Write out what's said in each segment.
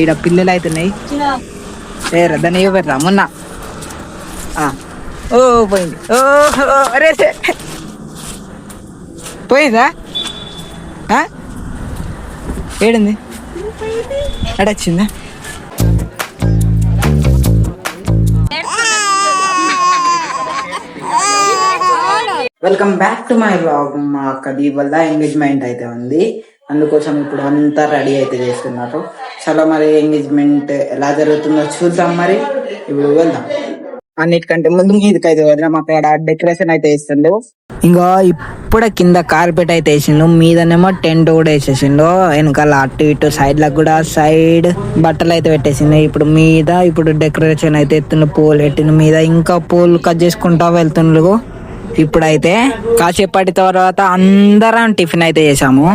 ఈడ పిల్లలు అవుతున్నాయి. దాన్ని పెడతా మొన్న. ఓ పోయింది. అరే పోయిందా? ఏడుంది? అడొచ్చిందా? Welcome back to my vlog. మా అక్కది వల్ల ఎంగేజ్మెంట్ అయితే ఉంది, అందుకోసం ఇప్పుడు అంతా రెడీ అయితే చేస్తున్నారు. చలో మరి ఎంగేజ్మెంట్ ఎలా జరుగుతుందో చూద్దాం. మరి ఇప్పుడు వెళ్దాం. అన్నిటికంటే ముందు మీదకైతే వదిలేం. అక్కడ డెకరేషన్ అయితే వేస్తుండు. ఇంకా ఇప్పుడే కింద కార్పెట్ అయితే వేసిండు, మీదనేమో టెంట్ కూడా వేసేసిండు. వెనకాల అటు ఇటు సైడ్ లకు కూడా సైడ్ బట్టలు అయితే పెట్టేసిండు. ఇప్పుడు డెకరేషన్ అయితే ఎత్తుండు, పూలు పెట్టిన మీద ఇంకా పూలు కట్ చేసుకుంటా వెళ్తుండ్రు. ఇప్పుడైతే కాసేపటి తర్వాత అందరం టిఫిన్ అయితే చేసాము.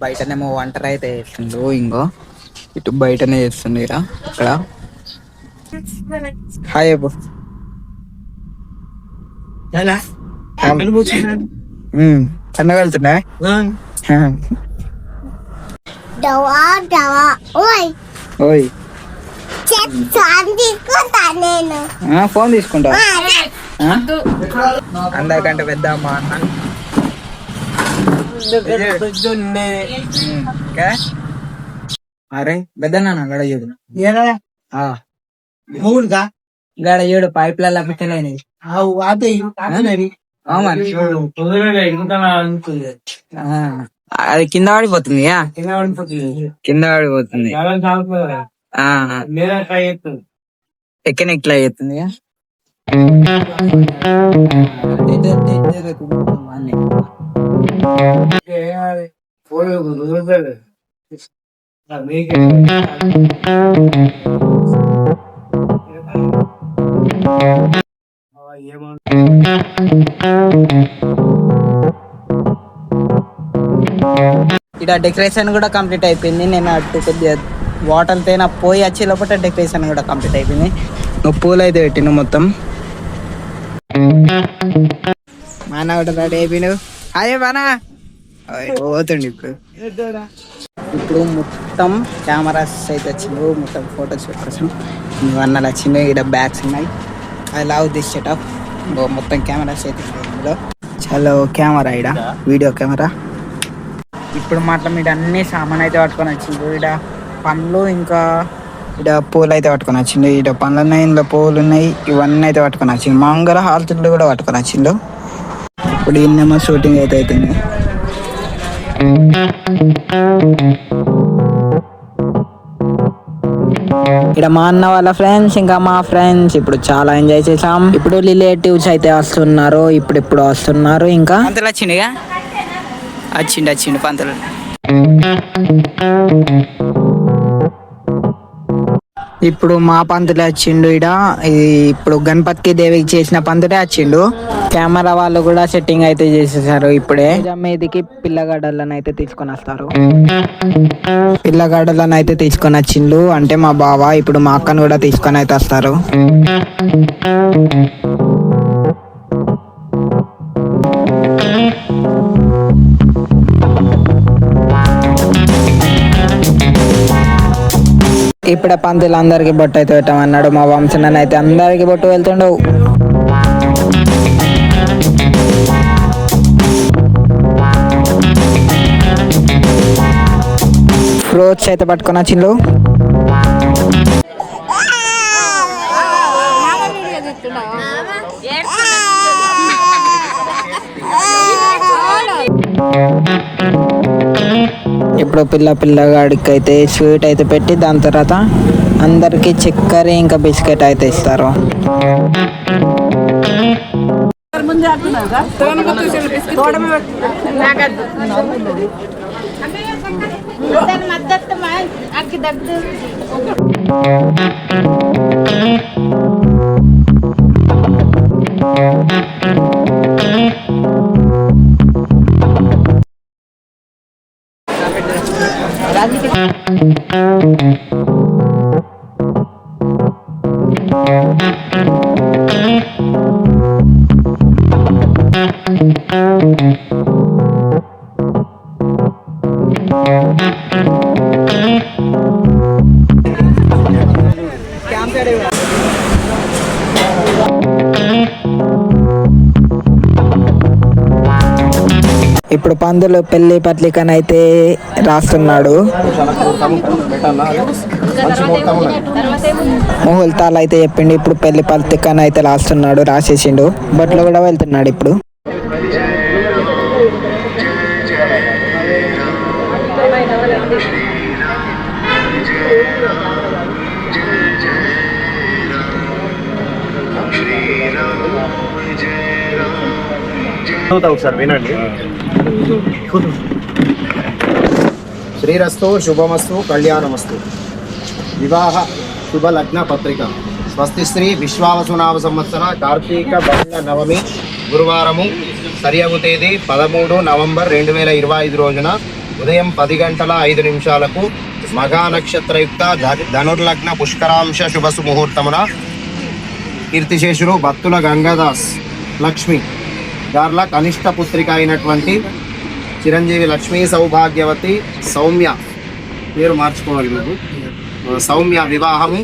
బయటనేమో వంటలు అయితే చేస్తుండ్రు. ఇంకో ఇటు బయటనే చేస్తుంది. ఇక్కడ హాయ్ అబ్బు కన్నగలుతున్నా. ఫోన్ తీసుకుంటా. అందరికంటే పెద్ద అమ్మ అన్న. అరే పెద్దనా గడ చూడు, గడ చూడు పైప్లలో పెట్టలేని. అది కింద పడిపోతుంది, కింద పడిపోతుంది. ఎక్కన ఇట్లా అవుతుంది. ఇక్కడ డెకరేషన్ కూడా కంప్లీట్ అయిపోయింది. నేను అటు కొద్దిగా వాటర్ తేనా పోయి వచ్చే లోపల డెకరేషన్ కూడా కంప్లీట్ అయిపోయింది. నువ్వు పూలు అయితే పెట్టిన మొత్తం మాన కూడా రెడీ అయిపోయినావు. అదే బానా పోతుండి. ఇప్పుడు మొత్తం కెమెరాస్ అయితే వచ్చింది, మొత్తం ఫొటోస్ కోసం అన్నలు వచ్చింది. ఇక్కడ బ్యాగ్స్ ఉన్నాయి. I love this setup. మొత్తం కెమెరాస్ అయితే చాలా కెమెరా, ఇక్కడ వీడియో కెమెరా. ఇప్పుడు మాత్రం ఇక్కడ అన్ని సామాన్ అయితే పట్టుకొని వచ్చింది. ఇక్కడ పండ్లు ఇంకా ఇక్కడ పూలు అయితే పట్టుకొని వచ్చిండు. ఇక్కడ పండ్లు ఉన్నాయి, ఇందులో పూలు ఉన్నాయి. ఇవన్నీ అయితే పట్టుకొని వచ్చిండు. మంగళ హారతులు కూడా పట్టుకొని వచ్చిండు. ఇప్పుడు ఇన్నేమో షూటింగ్ అయితే అవుతుంది. ఇక్కడ మా అన్న వాళ్ళ ఫ్రెండ్స్ ఇంకా మా ఫ్రెండ్స్ ఇప్పుడు చాలా ఎంజాయ్ చేసాం. ఇప్పుడు రిలేటివ్స్ అయితే వస్తున్నారు, ఇప్పుడు వస్తున్నారు. ఇంకా పంతులు వచ్చిండుగా, వచ్చిండు పంతులు. ఇప్పుడు మా పంతులే వచ్చిండు. ఇప్పుడు గణపతి దేవికి చేసిన పంతులే వచ్చిండు. కెమెరా వాళ్ళు కూడా సెట్టింగ్ అయితే చేసేసారు. ఇప్పుడే మీదికి పిల్లగాడలను అయితే తీసుకొని వస్తారు. పిల్లగాడలను అయితే తీసుకొని వచ్చిండు అంటే మా బావ. ఇప్పుడు మా అక్కను కూడా తీసుకొని అయితే వస్తారు. ఇప్పుడే పంతులు అందరికి బొట్టు అయితే పెట్టమన్నాడు. మా వంశనని అయితే అందరికి బొట్టు వెళ్తుండవు. ఫ్రూట్స్ అయితే పట్టుకొని వచ్చిండు. ఇప్పుడు పిల్లగాడికి అయితే స్వీట్ అయితే పెట్టి దాని తర్వాత అందరికి చక్కెర ఇంకా బిస్కెట్ అయితే ఇస్తారు. ఇప్పుడు పందులు పెళ్లి పత్రికనైతే రాస్తున్నాడు. ముహూర్తాలు అయితే చెప్పిండు. ఇప్పుడు పెళ్లి పత్రికనైతే రాస్తున్నాడు, రాసేసిండు. బట్లో కూడా వెళ్తున్నాడు ఇప్పుడు. ఒకసారి వినండి. శ్రీరస్తు శుభమస్తు కళ్యాణమస్తు. వివాహ శుభ లగ్న పత్రిక. స్వస్తి శ్రీ విశ్వావసునామ సంవత్సర కార్తీక బహుళ నవమి గురువారము, సరియగు తేదీ 13 నవంబర్ 2025 రోజున ఉదయం 10:05 మఘా నక్షత్రయుక్త ధనుర్లగ్న పుష్కరాంశ శుభసు ముహూర్తమున కీర్తిశేషులు భక్తుల గంగాదాస్ లక్ష్మి గార్ల కనిష్ట పుత్రిక అయినటువంటి చిరంజీవి లక్ష్మీ సౌభాగ్యవతి సౌమ్య, పేరు మార్చుకోవాలి మీరు, సౌమ్య వివాహము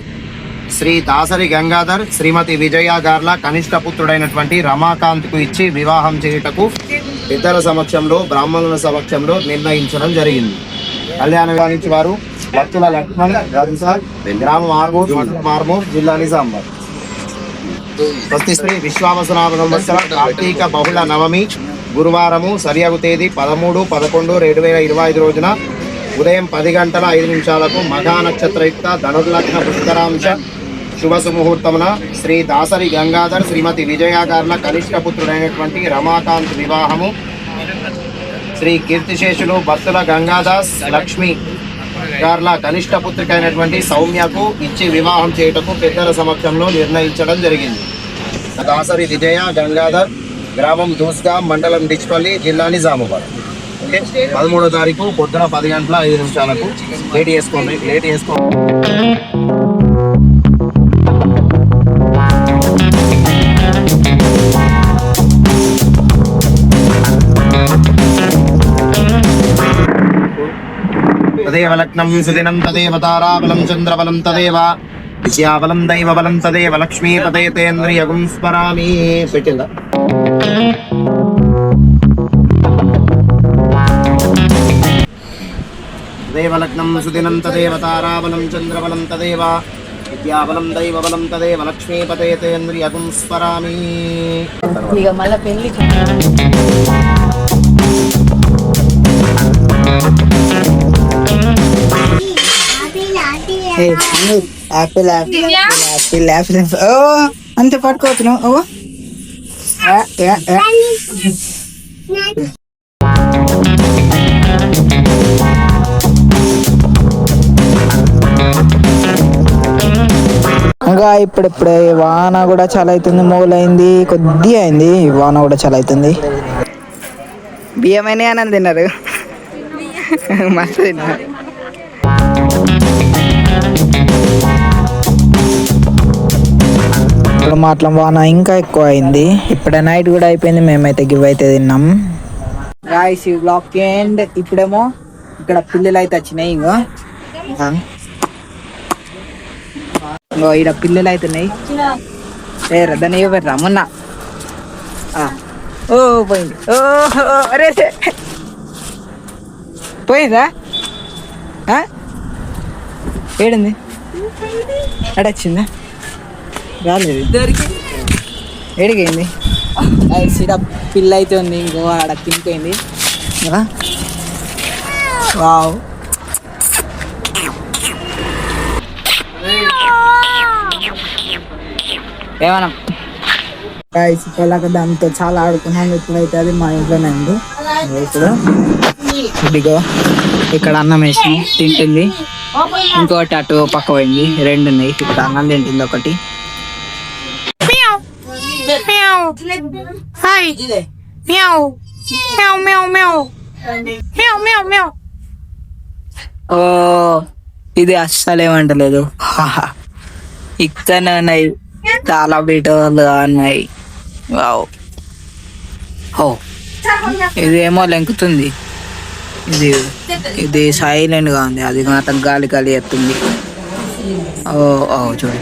శ్రీ దాసరి గంగాధర్ శ్రీమతి విజయ గార్ల కనిష్ట పుత్రుడైనటువంటి రమాకాంత్కు ఇచ్చి వివాహం చేయుటకు పెద్దల సమక్షంలో బ్రాహ్మణుల సమక్షంలో నిర్ణయించడం జరిగింది. కళ్యాణ గావించి వారు భక్తుల లక్ష్మణ్ గ్రామం ఆర్మూర్ జిల్లా నిజామాబాద్. స్వస్తి శ్రీ విశ్వావసనామ సంవత్సర కార్తీక బహుళ నవమి గురువారము, సరియగు తేదీ 13/11/2025 రోజున ఉదయం 10:05 మఘా నక్షత్రయుక్త ధనుర్లగ్న పుష్కరాంశ శుభసు ముహూర్తమున శ్రీ దాసరి గంగాధర్ శ్రీమతి విజయ గార్ల కనిష్ట పుత్రుడైనటువంటి రమాకాంత్ వివాహము శ్రీ కీర్తిశేషులు భక్తుల గంగాదాస్ లక్ష్మి గార్ల కనిష్ట పుత్రిక అయినటువంటి సౌమ్యకు ఇచ్చి వివాహం చేయుటకు పెద్దల సమక్షంలో నిర్ణయించడం జరిగింది. దాసరి విజయ గంగాధర్, గ్రామం దూస్గా, మండలం డిచ్పల్లి, జిల్లా నిజామాబాద్. ఓకే, 13వ తారీఖు పొద్దున 10:05 లేట్ చేసుకోండి. తదేవ లగ్నం సుదినం తదేవ తారాబలం చంద్రబలం తదేవ విద్యాబలం దైవబలం తదేవ లక్ష్మీపదే తేంద్రియగుం స్మరామి. పెట్టిందా? తదేవ లగ్నం సుదినం తదేవ తారాబలం చంద్రబలం తదేవ విద్యాబలం దైవబలం తదేవ లక్ష్మీపదే తేంద్రియగుం స్మరామి. ఇక మళ్ళీ పెళ్లి యాపిల్ అంతే పట్టుకోవచ్చు. ఇంకా ఇప్పుడిప్పుడే వాన కూడా చాలా అవుతుంది. మొగలైంది, కొద్దిగా అయింది, వాన కూడా చాలా అవుతుంది. బియ్యమైన అని తిన్నారు, మస్తు తిన్నారు. ఇప్పుడు మాత్రం వాన ఇంకా ఎక్కువ అయింది. ఇప్పుడే నైట్ కూడా అయిపోయింది. మేమైతే గివ్ అయితే తిన్నాం. గాయ్స్ ఈ బ్లాక్ ఎండ్. ఇప్పుడేమో ఇక్కడ పిల్లలు అయితే వచ్చినాయి. ఇంకో ఇక్కడ పిల్లలు అవుతున్నాయి. దాన్ని ఇవ్వరా మొన్న ఓ పోయింది. ఓహో అరే పోయిందా? ఏడింది అడొచ్చిందా? రాలేదు. ఏడిపోయింది. సీడ పిల్ల అయితే ఉంది. ఇంకో ఆడ తినిపోయింది. వావ్, ఏమన్నా ఇప్పుడు దాంతో చాలా ఆడుకున్నాం. ఇప్పుడైతే అది మా ఇంట్లోనే ఉంది. ఇప్పుడు ఇదిగో ఇక్కడ అన్నం వేసి తింటుంది. ఇంకోటి అటు పక్క పోయింది. రెండు ఉన్నాయి. ఇక్కడ అన్నం తింటుంది ఒకటి. ఓ ఇది అస్సలు ఏమంటలేదు. ఇక్కడనే ఉన్నాయి, చాలా బీటలు ఉన్నాయి. వావ్, ఓ ఇదేమో లెంకుతుంది. ఇది సైలెంట్ గా ఉంది. అది మాత్రం గాలి గాలి ఎత్తుంది. ఓ చూడు.